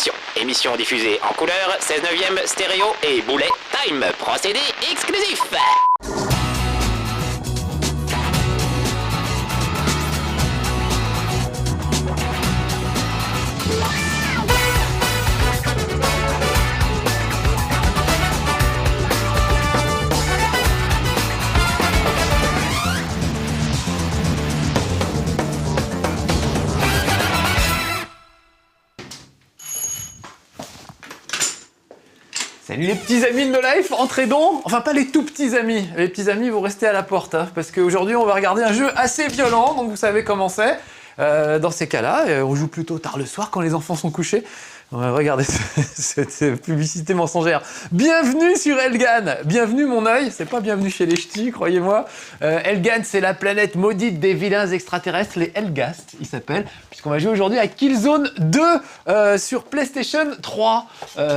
Attention, émission diffusée en couleur, 16/9 stéréo et boulet time, procédé exclusif. Salut les petits amis de No Life, entrez donc. Enfin pas les tout petits amis, les petits amis vont rester à la porte hein, parce qu'aujourd'hui on va regarder un jeu assez violent, donc vous savez comment c'est. Dans ces cas-là, on joue plutôt tard le soir quand les enfants sont couchés. Regardez cette publicité mensongère. Bienvenue sur Elgan, bienvenue mon œil, c'est pas bienvenue chez les ch'tis, croyez-moi. Elgan, c'est la planète maudite des vilains extraterrestres, les Helghast, ils s'appellent, puisqu'on va jouer aujourd'hui à Killzone 2 sur PlayStation 3.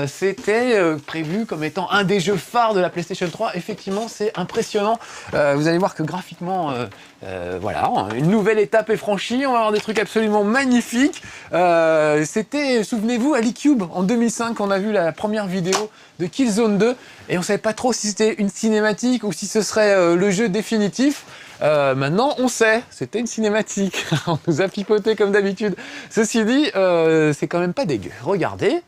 C'était prévu comme étant un des jeux phares de la PlayStation 3. Effectivement, c'est impressionnant. Vous allez voir que graphiquement, voilà, une nouvelle étape est franchie. On va avoir des trucs absolument magnifiques. C'était, souvenez-vous, à l'eCube en 2005, on a vu la première vidéo de Killzone 2 et on savait pas trop si c'était une cinématique ou si ce serait le jeu définitif. Maintenant, on sait, c'était une cinématique. On nous a pipoté comme d'habitude. Ceci dit, c'est quand même pas dégueu. Regardez,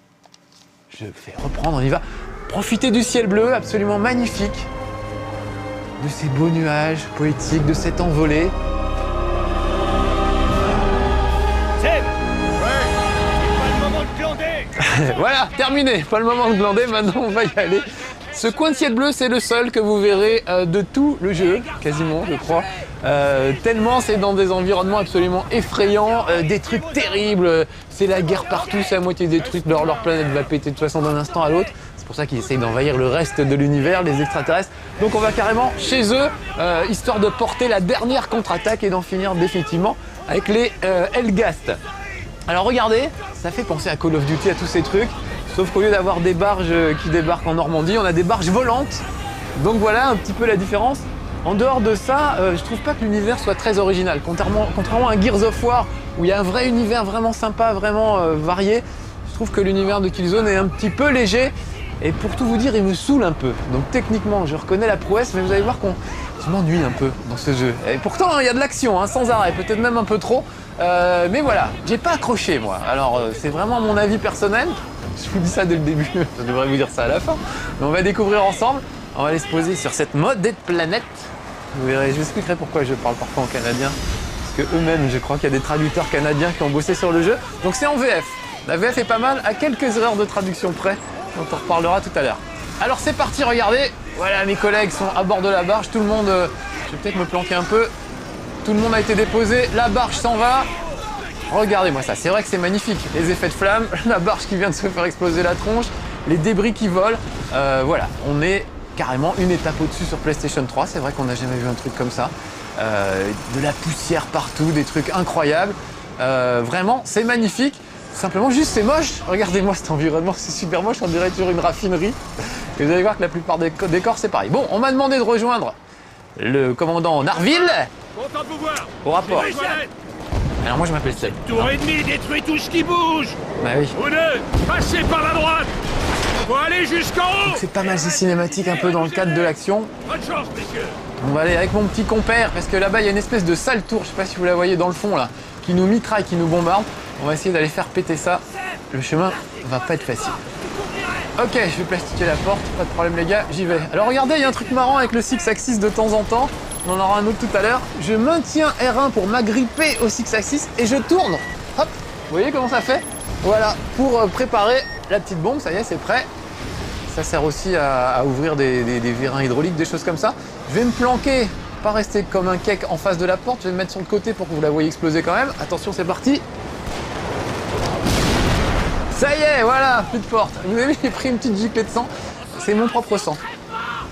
je vais reprendre, on y va. Profitez du ciel bleu, absolument magnifique, de ces beaux nuages poétiques, de cette envolée. Voilà, terminé, pas le moment de glander, maintenant on va y aller. Ce coin de ciel bleu, c'est le seul que vous verrez de tout le jeu, quasiment je crois. Tellement c'est dans des environnements absolument effrayants, des trucs terribles, c'est la guerre partout, c'est à moitié détruite, leur planète va péter de toute façon d'un instant à l'autre. C'est pour ça qu'ils essayent d'envahir le reste de l'univers, les extraterrestres. Donc on va carrément chez eux, histoire de porter la dernière contre-attaque et d'en finir définitivement avec les Helghast. Alors regardez, ça fait penser à Call of Duty, à tous ces trucs, sauf qu'au lieu d'avoir des barges qui débarquent en Normandie, on a des barges volantes. Donc voilà un petit peu la différence. En dehors de ça, je trouve pas que l'univers soit très original. Contrairement à un Gears of War, où il y a un vrai univers vraiment sympa, vraiment varié, je trouve que l'univers de Killzone est un petit peu léger. Et pour tout vous dire, il me saoule un peu. Donc techniquement, je reconnais la prouesse, mais vous allez voir qu'on m'ennuie un peu dans ce jeu. Et pourtant, il y a de l'action, hein, sans arrêt, peut-être même un peu trop. Mais voilà, j'ai pas accroché moi. Alors c'est vraiment mon avis personnel. Je vous dis ça dès le début, je devrais vous dire ça à la fin. Mais on va découvrir ensemble. On va aller se poser sur cette modeste planète. Vous verrez, je vous expliquerai pourquoi je parle parfois en canadien. Parce que eux-mêmes, je crois qu'il y a des traducteurs canadiens qui ont bossé sur le jeu. Donc c'est en VF. La VF est pas mal, à quelques erreurs de traduction près. On en reparlera tout à l'heure. Alors c'est parti, regardez. Voilà, mes collègues sont à bord de la barge. Tout le monde, je vais peut-être me planquer un peu. Tout le monde a été déposé, la barge s'en va. Regardez-moi ça, c'est vrai que c'est magnifique. Les effets de flammes, la barge qui vient de se faire exploser la tronche, les débris qui volent. Voilà, on est carrément une étape au-dessus sur PlayStation 3. C'est vrai qu'on n'a jamais vu un truc comme ça. De la poussière partout, des trucs incroyables. Vraiment, c'est magnifique. Simplement, juste c'est moche. Regardez-moi cet environnement, c'est super moche. On dirait sur une raffinerie. Et vous allez voir que la plupart des décors, c'est pareil. Bon, on m'a demandé de rejoindre le commandant Narville. Content de vous voir. Au rapport. Alors moi je m'appelle Seb. Tour ennemi détruit tout ce qui bouge. Bah oui. Vous deux, passez par la droite. Faut aller jusqu'en haut. C'est pas mal ces cinématiques un peu dans le cadre de l'action. Bonne chance, messieurs. On va aller avec mon petit compère parce que là-bas il y a une espèce de sale tour, je sais pas si vous la voyez dans le fond là, qui nous mitraille, qui nous bombarde. On va essayer d'aller faire péter ça. Le chemin va pas être facile. Ok, je vais plastiquer la porte, pas de problème les gars, j'y vais. Alors regardez, il y a un truc marrant avec le Six Axis de temps en temps. On en aura un autre tout à l'heure. Je maintiens R1 pour m'agripper au Six Axis et je tourne. Hop, vous voyez comment ça fait? Voilà, pour préparer la petite bombe, ça y est, c'est prêt. Ça sert aussi à ouvrir des vérins hydrauliques, des choses comme ça. Je vais me planquer, pas rester comme un cake en face de la porte. Je vais me mettre sur le côté pour que vous la voyez exploser quand même. Attention, c'est parti. Ça y est, voilà, plus de porte. Vous avez vu, j'ai pris une petite giclée de sang. C'est mon propre sang.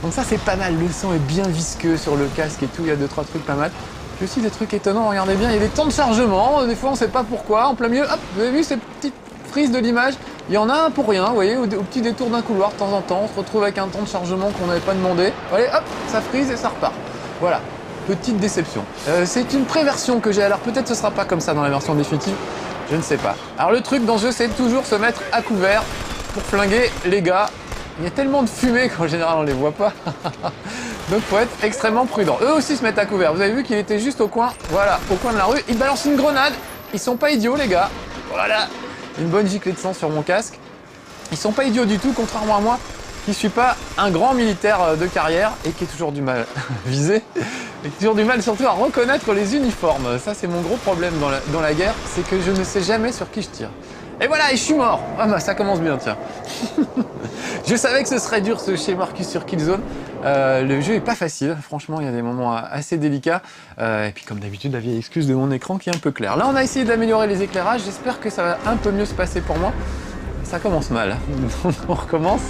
Donc ça, c'est pas mal. Le sang est bien visqueux sur le casque et tout. Il y a 2-3 trucs pas mal. Puis aussi des trucs étonnants, regardez bien. Il y a des temps de chargement. Des fois, on sait pas pourquoi. En plein milieu, hop, vous avez vu ces petites frises de l'image? Il y en a un pour rien, vous voyez, au petit détour d'un couloir, de temps en temps. On se retrouve avec un temps de chargement qu'on n'avait pas demandé. Allez, hop, ça frise et ça repart. Voilà. Petite déception. C'est une pré-version que j'ai, alors peut-être ce sera pas comme ça dans la version définitive. Je ne sais pas. Alors le truc dans ce jeu, c'est de toujours se mettre à couvert pour flinguer les gars. Il y a tellement de fumée qu'en général on les voit pas. Donc faut être extrêmement prudent. Eux aussi se mettent à couvert. Vous avez vu qu'il était juste au coin, voilà, au coin de la rue. Ils balancent une grenade. Ils sont pas idiots les gars. Voilà. Une bonne giclée de sang sur mon casque. Ils sont pas idiots du tout, contrairement à moi, qui suis pas un grand militaire de carrière et qui ai toujours du mal à viser. Et qui a toujours du mal surtout à reconnaître les uniformes. Ça c'est mon gros problème dans la guerre, c'est que je ne sais jamais sur qui je tire. Et voilà, et je suis mort. Ah bah ça commence bien, tiens. Je savais que ce serait dur ce chez Marcus sur Killzone. Le jeu est pas facile, franchement il y a des moments assez délicats. Et puis comme d'habitude la vieille excuse de mon écran qui est un peu clair. Là on a essayé d'améliorer les éclairages, j'espère que ça va un peu mieux se passer pour moi. Ça commence mal, on recommence.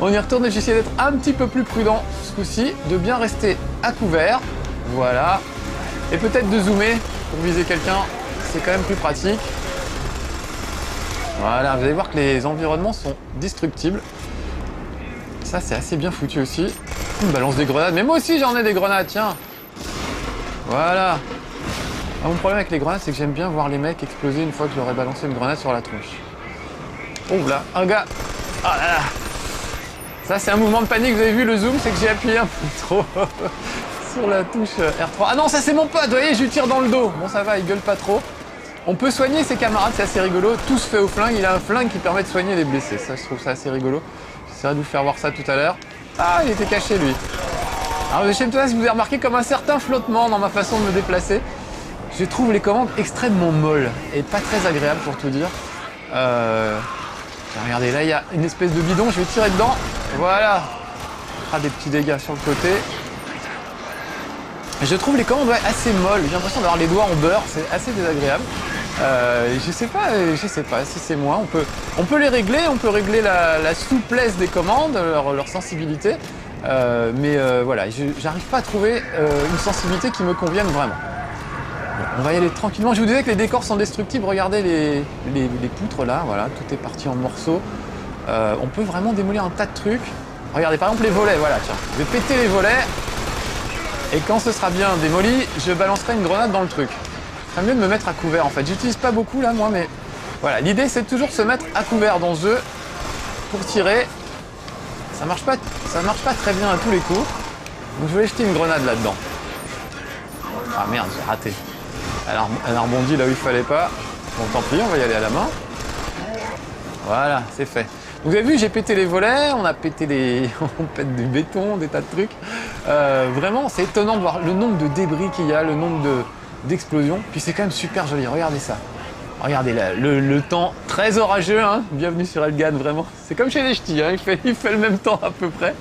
On y retourne et j'essaie d'être un petit peu plus prudent ce coup-ci, de bien rester à couvert. Voilà. Et peut-être de zoomer pour viser quelqu'un, c'est quand même plus pratique. Voilà, vous allez voir que les environnements sont destructibles. Ça, c'est assez bien foutu aussi. On balance des grenades, mais moi aussi j'en ai des grenades, tiens. Voilà. Ah, mon problème avec les grenades, c'est que j'aime bien voir les mecs exploser une fois que j'aurais balancé une grenade sur la tronche. Oh là, un gars. Ah là là. Ça, c'est un mouvement de panique, vous avez vu le zoom, c'est que j'ai appuyé un peu trop sur la touche R3. Ah non, ça c'est mon pote, vous voyez, je lui tire dans le dos. Bon, ça va, il gueule pas trop. On peut soigner ses camarades, c'est assez rigolo. Tout se fait au flingue, il a un flingue qui permet de soigner les blessés. Ça, je trouve ça assez rigolo. J'essaierai de vous faire voir ça tout à l'heure. Ah, il était caché, lui. Alors, je sais pas si vous avez remarqué comme un certain flottement dans ma façon de me déplacer. Je trouve les commandes extrêmement molles et pas très agréables, pour tout dire. Regardez, là, il y a une espèce de bidon, je vais tirer dedans. Voilà. On fera des petits dégâts sur le côté. Je trouve les commandes assez molles. J'ai l'impression d'avoir les doigts en beurre, c'est assez désagréable. Je sais pas si c'est moi. On peut les régler, on peut régler la souplesse des commandes, leur sensibilité. Voilà, j'arrive pas à trouver une sensibilité qui me convienne vraiment. Bon, on va y aller tranquillement. Je vous disais que les décors sont destructibles. Regardez les poutres là, voilà, tout est parti en morceaux. On peut vraiment démolir un tas de trucs. Regardez par exemple les volets, voilà, tiens. Je vais péter les volets. Et quand ce sera bien démoli, je balancerai une grenade dans le truc. Ce serait mieux de me mettre à couvert en fait. J'utilise pas beaucoup là moi, mais voilà. L'idée c'est de toujours se mettre à couvert dans ce jeu pour tirer. Ça marche pas très bien à tous les coups. Donc je vais jeter une grenade là-dedans. Ah merde, j'ai raté. Elle a rebondi là où il fallait pas. Bon tant pis, on va y aller à la main. Voilà, c'est fait. Vous avez vu, j'ai pété les volets, on a pété on pète du béton, des tas de trucs. Vraiment, c'est étonnant de voir le nombre de débris qu'il y a, le nombre d'explosions. Puis c'est quand même super joli, regardez ça. Regardez là, le temps très orageux, hein. Bienvenue sur Elgan, vraiment. C'est comme chez les ch'tis, hein. Il fait le même temps à peu près.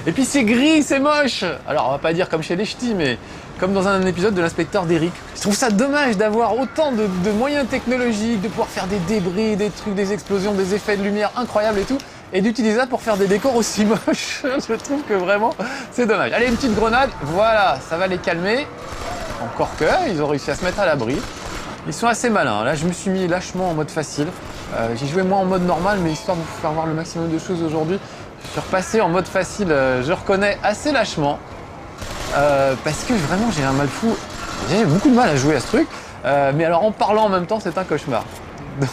Et puis c'est gris, c'est moche. Alors on va pas dire comme chez les ch'tis, mais comme dans un épisode de l'inspecteur d'Eric. Je trouve ça dommage d'avoir autant de moyens technologiques, de pouvoir faire des débris, des trucs, des explosions, des effets de lumière incroyables et tout, et d'utiliser ça pour faire des décors aussi moches. Je trouve que vraiment, c'est dommage. Allez, une petite grenade, voilà, ça va les calmer. Encore que, ils ont réussi à se mettre à l'abri. Ils sont assez malins. Là, je me suis mis lâchement en mode facile. J'ai joué moins en mode normal, mais histoire de vous faire voir le maximum de choses aujourd'hui, je suis repassé en mode facile, je reconnais assez lâchement. Parce que vraiment j'ai un mal fou, j'ai beaucoup de mal à jouer à ce truc, mais alors en parlant en même temps c'est un cauchemar.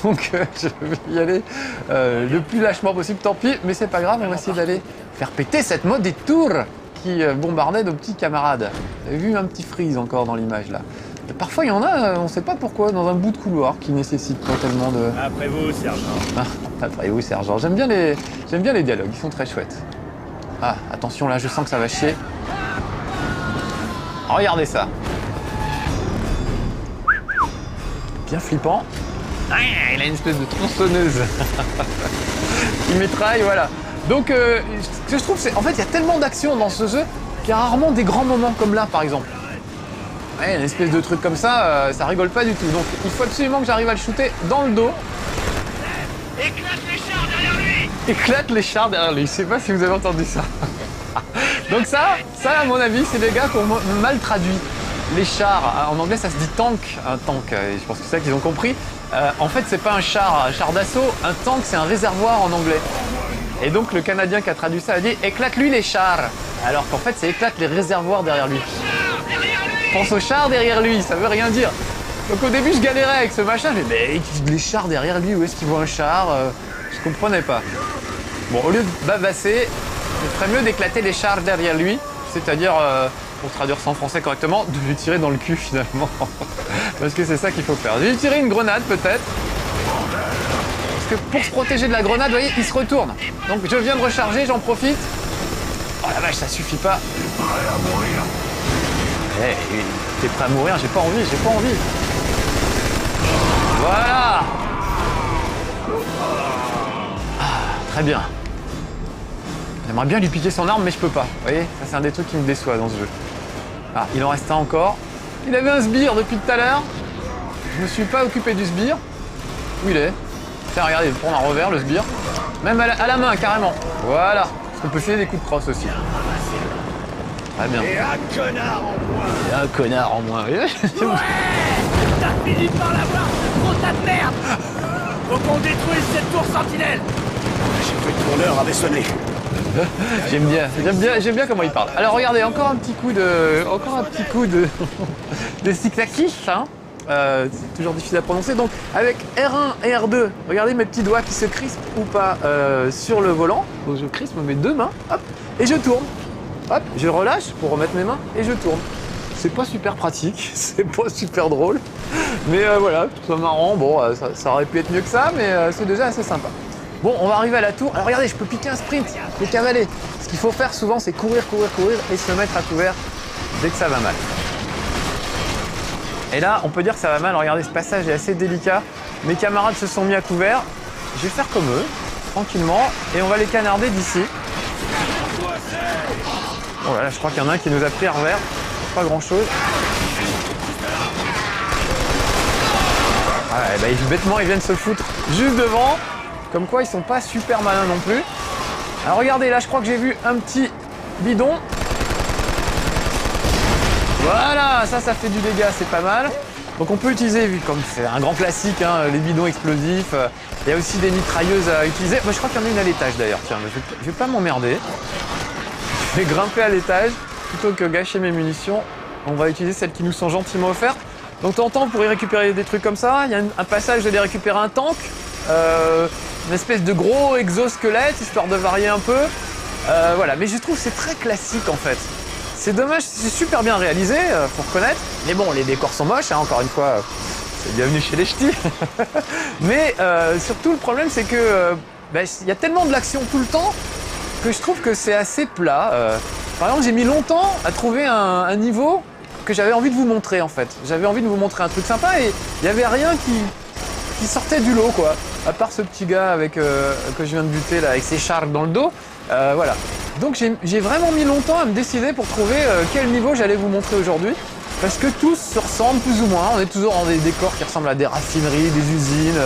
Donc je vais y aller le plus lâchement possible, tant pis, mais c'est pas grave, on va essayer d'aller faire péter cette mode des tours qui bombardait nos petits camarades. Vous avez vu un petit freeze encore dans l'image là. Et parfois il y en a, on sait pas pourquoi, dans un bout de couloir qui nécessite pas tellement de... Après vous, sergent. Ah, après vous, sergent. J'aime bien les dialogues, ils sont très chouettes. Ah, attention là, je sens que ça va chier. Regardez ça. Bien flippant. Ah, il a une espèce de tronçonneuse. Il métraille, voilà. Donc, ce que je trouve, c'est... En fait, il y a tellement d'action dans ce jeu qu'il y a rarement des grands moments comme là, par exemple. Ouais, une espèce de truc comme ça, ça rigole pas du tout. Donc, il faut absolument que j'arrive à le shooter dans le dos. Éclate les chars derrière lui. Éclate les chars derrière lui. Je sais pas si vous avez entendu ça. Donc ça à mon avis, c'est les gars qui ont mal traduit. Les chars, en anglais ça se dit tank, un tank, je pense que c'est ça qu'ils ont compris. En fait c'est pas un char d'assaut, un tank c'est un réservoir en anglais. Et donc le Canadien qui a traduit ça a dit éclate-lui les chars, alors qu'en fait c'est éclate les réservoirs derrière lui. Pense aux chars derrière lui, ça veut rien dire. Donc au début je galérais avec ce machin, je me disais mais les chars derrière lui, où est-ce qu'il voit un char Je comprenais pas. Bon, au lieu de bavasser, il ferait mieux d'éclater les chars derrière lui, c'est-à-dire, pour traduire ça en français correctement, de lui tirer dans le cul finalement. Parce que c'est ça qu'il faut faire. Je vais lui tirer une grenade peut-être. Parce que pour se protéger de la grenade, vous voyez, il se retourne. Donc je viens de recharger, j'en profite. Oh la vache, ça suffit pas. Hey, t'es prêt à mourir, j'ai pas envie. Voilà. Très bien. J'aimerais bien lui piquer son arme, mais je peux pas. Vous voyez, ça c'est un des trucs qui me déçoit dans ce jeu. Ah, il en reste un encore. Il avait un sbire depuis tout à l'heure. Je me suis pas occupé du sbire. Où il est? Tiens, regardez, il prend un revers, le sbire. Même à la main, carrément. Voilà. Parce qu'on peut filer des coups de crosse aussi. Très bien. Et un connard en moins. Et un connard en moins. Ouais. T'as fini par l'avoir, ce gros tas de merde. Faut qu'on détruise cette tour sentinelle. J'ai cru que ton heure avait sonné. J'aime bien comment il parle. Alors regardez, encore un petit coup de de cyclaki, hein. C'est toujours difficile à prononcer. Donc avec R1 et R2, regardez mes petits doigts qui se crispent ou pas sur le volant. Donc je crispe mes deux mains, hop, et je tourne. Hop, je relâche pour remettre mes mains et je tourne. C'est pas super pratique, c'est pas super drôle, mais voilà, c'est marrant. Bon, ça aurait pu être mieux que ça, mais c'est déjà assez sympa. Bon, on va arriver à la tour. Alors regardez, je peux piquer un sprint, le cavaler. Ce qu'il faut faire souvent, c'est courir et se mettre à couvert dès que ça va mal. Et là, on peut dire que ça va mal. Regardez, ce passage est assez délicat. Mes camarades se sont mis à couvert. Je vais faire comme eux, tranquillement, et on va les canarder d'ici. Oh là là, je crois qu'il y en a un qui nous a pris à revers. Pas grand chose. Ah, et bah, bêtement, ils viennent se foutre juste devant. Comme quoi, ils sont pas super malins non plus. Alors regardez, là, je crois que j'ai vu un petit bidon. Voilà, ça fait du dégât, c'est pas mal. Donc on peut utiliser, vu comme c'est un grand classique, hein, les bidons explosifs. Il y a aussi des mitrailleuses à utiliser. Moi, je crois qu'il y en a une à l'étage d'ailleurs. Tiens, je vais pas m'emmerder. Je vais grimper à l'étage plutôt que gâcher mes munitions. On va utiliser celles qui nous sont gentiment offertes. Donc de temps en temps, pour y récupérer des trucs comme ça, il y a un passage, j'allais récupérer un tank. Une espèce de gros exosquelette, histoire de varier un peu. Voilà, mais je trouve que c'est très classique en fait. C'est dommage, c'est super bien réalisé, faut reconnaître. Mais bon, les décors sont moches, hein, encore une fois, c'est bienvenue chez les ch'tis. Mais surtout, le problème, c'est que y a tellement de l'action tout le temps que je trouve que c'est assez plat. Par exemple, j'ai mis longtemps à trouver un niveau que j'avais envie de vous montrer en fait. J'avais envie de vous montrer un truc sympa et il n'y avait rien qui sortait du lot quoi. À part ce petit gars que je viens de buter là avec ses chars dans le dos. Voilà. Donc j'ai vraiment mis longtemps à me décider pour trouver quel niveau j'allais vous montrer aujourd'hui. Parce que tous se ressemblent plus ou moins. On est toujours dans des décors qui ressemblent à des raffineries, des usines,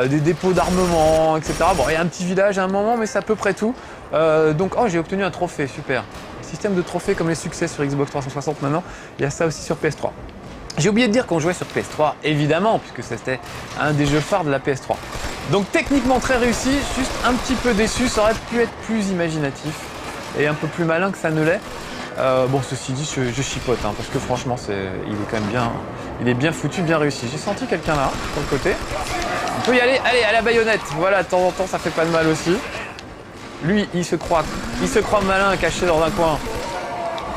des dépôts d'armement, etc. Bon, il y a un petit village à un moment, mais c'est à peu près tout. Donc, oh, j'ai obtenu un trophée, super. Système de trophées comme les succès sur Xbox 360 maintenant, il y a ça aussi sur PS3. J'ai oublié de dire qu'on jouait sur PS3, évidemment, puisque c'était un des jeux phares de la PS3. Donc techniquement très réussi, juste un petit peu déçu, ça aurait pu être plus imaginatif et un peu plus malin que ça ne l'est. Bon, ceci dit, je chipote, hein, parce que franchement, il est quand même bien, il est bien foutu, bien réussi. J'ai senti quelqu'un là, sur le côté. On peut y aller, allez, à la baïonnette. Voilà, de temps en temps, ça fait pas de mal aussi. Lui, il se croit malin, caché dans un coin.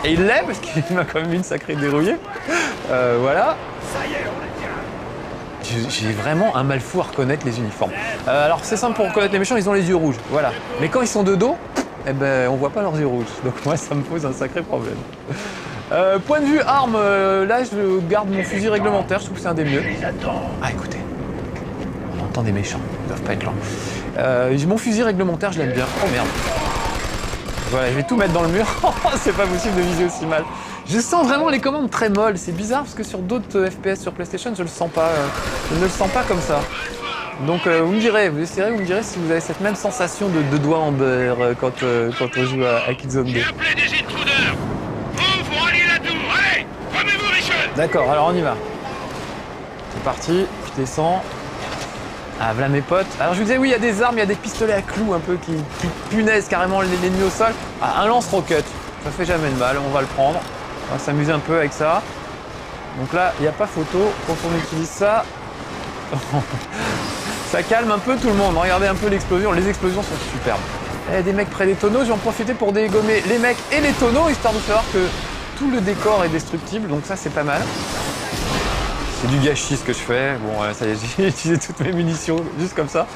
Et il l'est, parce qu'il m'a quand même mis une sacrée dérouillée. Voilà. J'ai vraiment un mal fou à reconnaître les uniformes. Alors, c'est simple pour reconnaître les méchants, ils ont les yeux rouges, voilà. Mais quand ils sont de dos, eh ben, on voit pas leurs yeux rouges. Donc moi, ça me pose un sacré problème. Point de vue arme, là, je garde mon fusil réglementaire, je trouve que c'est un des mieux. Ah, écoutez, on entend des méchants, ils doivent pas être là. Mon fusil réglementaire, je l'aime bien. Oh merde. Voilà, je vais tout mettre dans le mur. C'est pas possible de viser aussi mal. Je sens vraiment les commandes très molles. C'est bizarre parce que sur d'autres FPS sur PlayStation, je le sens pas. Je ne le sens pas comme ça. Donc vous me direz, vous essayerez, vous me direz si vous avez cette même sensation de doigts en beurre quand on joue à Killzone 2. J'ai appelé des intruders. Vous ralliez la tour. Allez, remets-vous, Richard. D'accord, alors on y va. C'est parti, je descends. Ah, voilà mes potes. Alors je vous disais, oui, il y a des armes, il y a des pistolets à clous un peu qui punaisent carrément l'ennemi au sol. Ah, un lance-roquette, ça fait jamais de mal, on va le prendre. On va s'amuser un peu avec ça. Donc là, il n'y a pas photo quand on utilise ça. Ça calme un peu tout le monde. Regardez un peu l'explosion. Les explosions sont superbes. Eh, des mecs près des tonneaux, j'en profiter pour dégommer les mecs et les tonneaux, histoire de savoir que tout le décor est destructible. Donc ça, c'est pas mal. C'est du gâchis ce que je fais. Bon, ça y est, j'ai utilisé toutes mes munitions juste comme ça.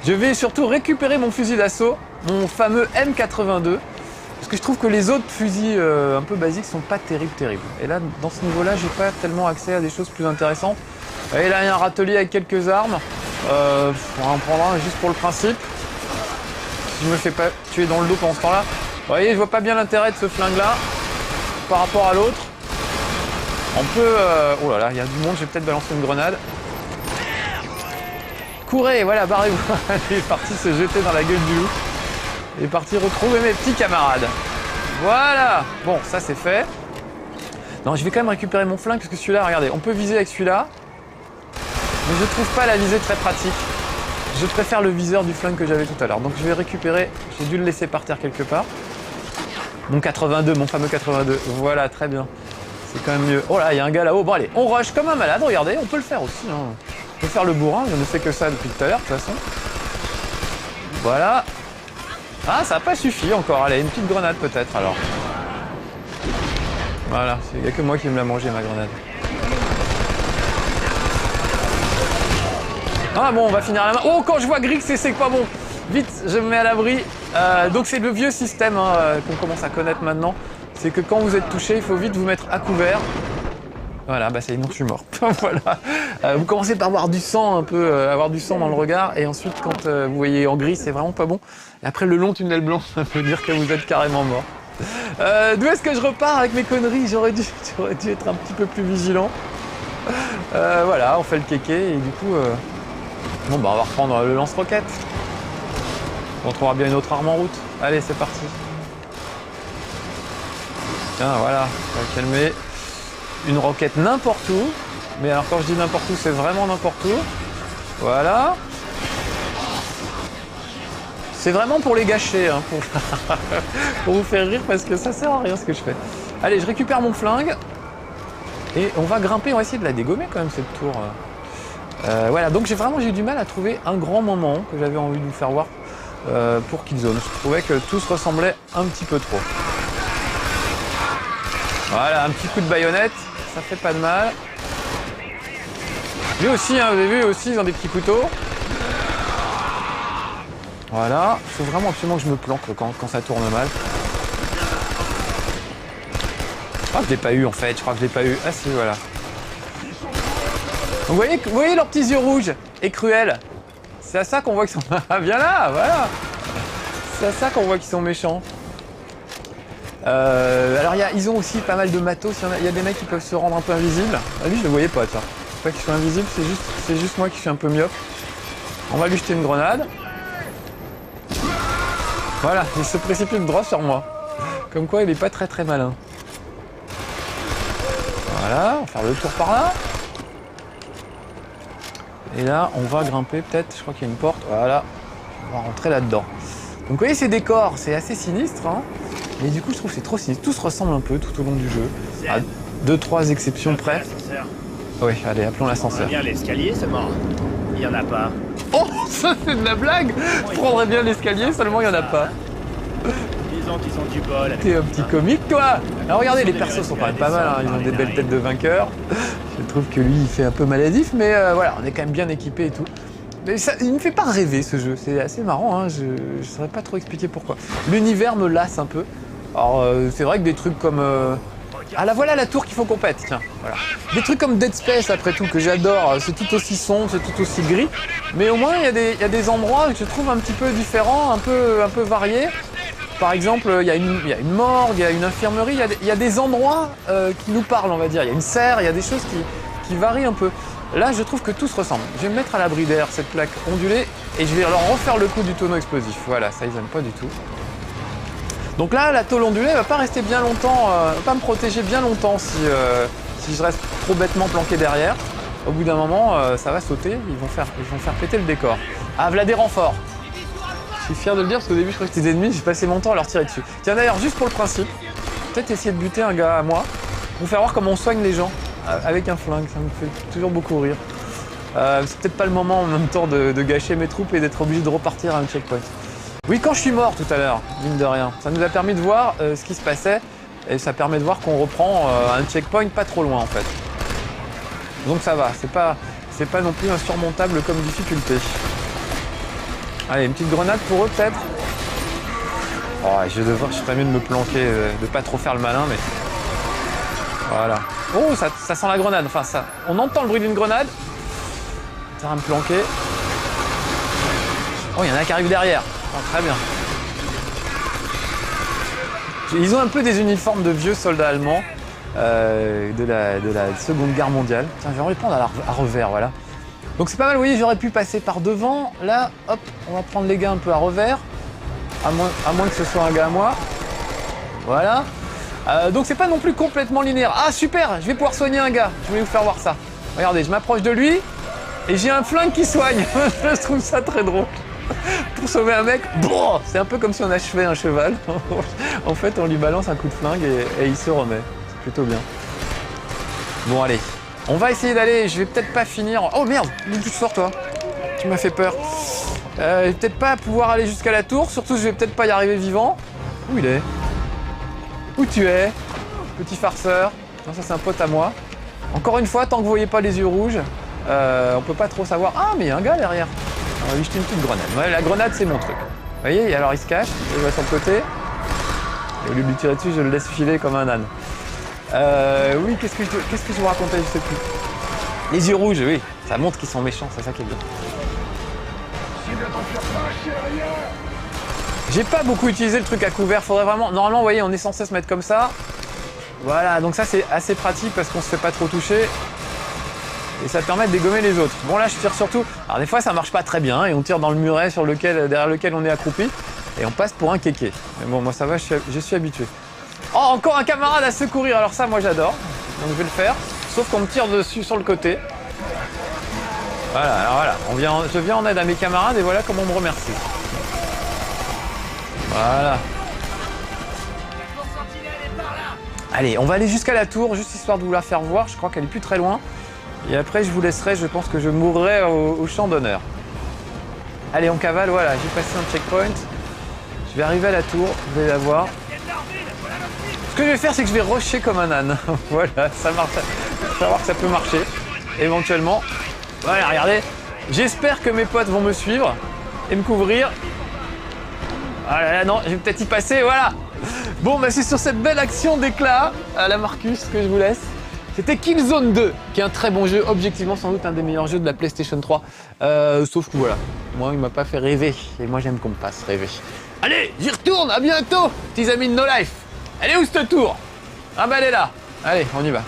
Je vais surtout récupérer mon fusil d'assaut, mon fameux M82. Parce que je trouve que les autres fusils un peu basiques sont pas terribles. Et là, dans ce niveau-là, j'ai pas tellement accès à des choses plus intéressantes. Et là, il y a un râtelier avec quelques armes. On va en prendre un juste pour le principe. Si je me fais pas tuer dans le dos pendant ce temps-là. Vous voyez, je vois pas bien l'intérêt de ce flingue-là par rapport à l'autre. On peut... Oh là là, il y a du monde, je vais peut-être balancer une grenade. Courez, voilà, barrez-vous. Il est parti se jeter dans la gueule du loup. Il est parti retrouver mes petits camarades. Voilà. Bon, ça c'est fait. Non, je vais quand même récupérer mon flingue parce que celui-là, regardez, on peut viser avec celui-là. Mais je trouve pas la visée très pratique. Je préfère le viseur du flingue que j'avais tout à l'heure. Donc je vais récupérer, j'ai dû le laisser par terre quelque part. Mon 82, mon fameux 82. Voilà, très bien. C'est quand même mieux. Oh là, il y a un gars là-haut. Bon allez, on rush comme un malade, regardez, on peut le faire aussi. Hein. On peut faire le bourrin, je ne fais que ça depuis tout à l'heure de toute façon. Voilà. Ah, ça n'a pas suffi encore. Allez, une petite grenade peut-être alors. Voilà, il n'y a que moi qui me l'a mangé ma grenade. Ah bon, on va finir à la main. Oh, quand je vois Grix, c'est pas bon. Vite, je me mets à l'abri. Donc c'est le vieux système qu'on commence à connaître maintenant. C'est que quand vous êtes touché, il faut vite vous mettre à couvert. Voilà, bah c'est non, je suis mort. Voilà. Vous commencez par avoir du sang un peu, avoir du sang dans le regard, et ensuite quand vous voyez en gris, c'est vraiment pas bon. Et après le long tunnel blanc, ça veut dire que vous êtes carrément mort. D'où est-ce que je repars avec mes conneries? J'aurais dû être un petit peu plus vigilant. Voilà, on fait le kéké et du coup, bon bah on va reprendre le lance-roquette. On trouvera bien une autre arme en route. Allez, c'est parti. Tiens, voilà, on va calmer. Une roquette n'importe où. Mais alors quand je dis n'importe où, c'est vraiment n'importe où. Voilà. C'est vraiment pour les gâcher, hein, pour vous faire rire, parce que ça sert à rien ce que je fais. Allez, je récupère mon flingue. Et on va grimper, on va essayer de la dégommer quand même cette tour. Voilà, donc j'ai eu du mal à trouver un grand moment que j'avais envie de vous faire voir pour Killzone. Je trouvais que tout se ressemblait un petit peu trop. Voilà, un petit coup de baïonnette, ça fait pas de mal. Lui aussi, hein, vous avez vu, aussi, ils ont des petits couteaux. Voilà, il faut vraiment absolument que je me planque quand ça tourne mal. Je crois que je l'ai pas eu en fait, je crois que je l'ai pas eu. Ah si, voilà. Donc, vous voyez leurs petits yeux rouges et cruels. C'est à ça qu'on voit qu'ils sont... Ah, viens là, voilà. C'est à ça qu'on voit qu'ils sont méchants. Alors ils ont aussi pas mal de matos, il y a des mecs qui peuvent se rendre un peu invisibles. Ah, lui je le voyais pas, tiens. C'est pas qu'ils sont invisibles, c'est juste moi qui suis un peu myope. On va lui jeter une grenade. Voilà, il se précipite droit sur moi. Comme quoi il est pas très malin. Voilà, on va faire le tour par là. Et là on va grimper peut-être, je crois qu'il y a une porte, voilà. On va rentrer là-dedans. Donc vous voyez ces décors, c'est assez sinistre, hein. Mais du coup, je trouve que c'est trop sinistre. Tout se ressemble un peu tout au long du jeu. À 2-3 exceptions près. Oui, allez, appelons l'ascenseur. Bien l'escalier seulement. Il y en a pas. Oh, ça c'est de la blague. Je prendrais bien l'escalier, seulement il y en a pas. Disons qu'ils ont du bol. T'es un petit comique, toi. Alors regardez, les persos sont quand même pas mal, hein. Ils ont des belles têtes de vainqueurs. Je trouve que lui, il fait un peu maladif, mais voilà, on est quand même bien équipé et tout. Mais ça, il me fait pas rêver ce jeu, c'est assez marrant, hein. Je saurais pas trop expliquer pourquoi. L'univers me lasse un peu. Alors c'est vrai que des trucs comme... Ah là voilà la tour qu'il faut qu'on pète, tiens, voilà. Des trucs comme Dead Space après tout, que j'adore, c'est tout aussi sombre, c'est tout aussi gris. Mais au moins il y a des endroits que je trouve un petit peu différents, un peu variés. Par exemple, il y a une morgue, il y a une infirmerie, il y a des endroits qui nous parlent, on va dire. Il y a une serre, il y a des choses qui varient un peu. Là, je trouve que tout se ressemble. Je vais me mettre à l'abri derrière cette plaque ondulée et je vais leur refaire le coup du tonneau explosif. Voilà, ça ils n'aiment pas du tout. Donc là, la tôle ondulée va pas rester bien longtemps, va pas me protéger bien longtemps si je reste trop bêtement planqué derrière. Au bout d'un moment, ça va sauter, ils vont faire péter le décor. Ah, voilà des renforts. Je suis fier de le dire parce qu'au début, je croyais que c'était des ennemis, j'ai passé mon temps à leur tirer dessus. Tiens d'ailleurs, juste pour le principe, peut-être essayer de buter un gars à moi, pour faire voir comment on soigne les gens. avec un flingue, ça me fait toujours beaucoup rire. C'est peut-être pas le moment en même temps de gâcher mes troupes et d'être obligé de repartir à un checkpoint. Oui, quand je suis mort tout à l'heure, mine de rien, ça nous a permis de voir ce qui se passait et ça permet de voir qu'on reprend un checkpoint pas trop loin en fait. Donc ça va, c'est pas non plus insurmontable comme difficulté. Allez, une petite grenade pour eux peut-être. Oh, je ferais mieux de me planquer, de pas trop faire le malin, mais voilà. Oh, ça sent la grenade. Enfin, ça, on entend le bruit d'une grenade. Ça va me planquer. Oh, il y en a qui arrivent derrière. Oh, très bien. Ils ont un peu des uniformes de vieux soldats allemands de la Seconde Guerre mondiale. Tiens, je vais en répondre à revers, voilà. Donc c'est pas mal, vous voyez, j'aurais pu passer par devant. Là, hop, on va prendre les gars un peu à revers. À moins que ce soit un gars à moi. Voilà. Donc c'est pas non plus complètement linéaire. Ah super, je vais pouvoir soigner un gars. Je voulais vous faire voir ça. Regardez, je m'approche de lui et j'ai un flingue qui soigne. Je trouve ça très drôle. Pour sauver un mec, c'est un peu comme si on achevait un cheval. En fait, on lui balance un coup de flingue et il se remet. C'est plutôt bien. Bon allez, on va essayer d'aller. Je vais peut-être pas finir. Oh merde, d'où tu sors toi? Tu m'as fait peur. Je vais peut-être pas pouvoir aller jusqu'à la tour, surtout je vais peut-être pas y arriver vivant. Où il est? Où tu es? Petit farceur. Non, ça c'est un pote à moi. Encore une fois, tant que vous voyez pas les yeux rouges, on peut pas trop savoir. Ah mais il y a un gars derrière. On va lui jeter une petite grenade. Ouais, la grenade c'est mon truc. Vous voyez, alors il se cache, il va sur le côté. Et au lieu de lui tirer dessus, je le laisse filer comme un âne. Oui, qu'est-ce que je vous racontais, je sais plus. Les yeux rouges, oui, ça montre qu'ils sont méchants, c'est ça qui est bien. J'ai pas beaucoup utilisé le truc à couvert, faudrait vraiment... Normalement, vous voyez, on est censé se mettre comme ça. Voilà, donc ça c'est assez pratique parce qu'on se fait pas trop toucher. Et ça permet de dégommer les autres. Bon là, je tire surtout... Alors des fois, ça marche pas très bien et on tire dans le muret derrière lequel on est accroupi. Et on passe pour un kéké. Mais bon, moi ça va, je suis habitué. Oh, encore un camarade à secourir. Alors ça, moi j'adore. Donc je vais le faire. Sauf qu'on me tire dessus sur le côté. Voilà, alors voilà. Je viens en aide à mes camarades et voilà comment on me remercie. Voilà. Allez, on va aller jusqu'à la tour, juste histoire de vous la faire voir. Je crois qu'elle est plus très loin. Et après, je vous laisserai, je pense que je mourrai au champ d'honneur. Allez, on cavale, voilà, j'ai passé un checkpoint. Je vais arriver à la tour, vous allez la voir. Ce que je vais faire, c'est que je vais rusher comme un âne. Voilà, ça marche. Il va voir que ça peut marcher, éventuellement. Voilà, regardez. J'espère que mes potes vont me suivre et me couvrir. Ah là là, non, je vais peut-être y passer, voilà. Bon, bah c'est sur cette belle action d'éclat à la Marcus que je vous laisse. C'était Killzone 2, qui est un très bon jeu, objectivement sans doute un des meilleurs jeux de la PlayStation 3. Sauf que voilà, moi il m'a pas fait rêver, et moi j'aime qu'on me fasse rêver. Allez, j'y retourne, à bientôt, petits amis de No Life. Elle est où cette tour? Ah bah elle est là. Allez, on y va.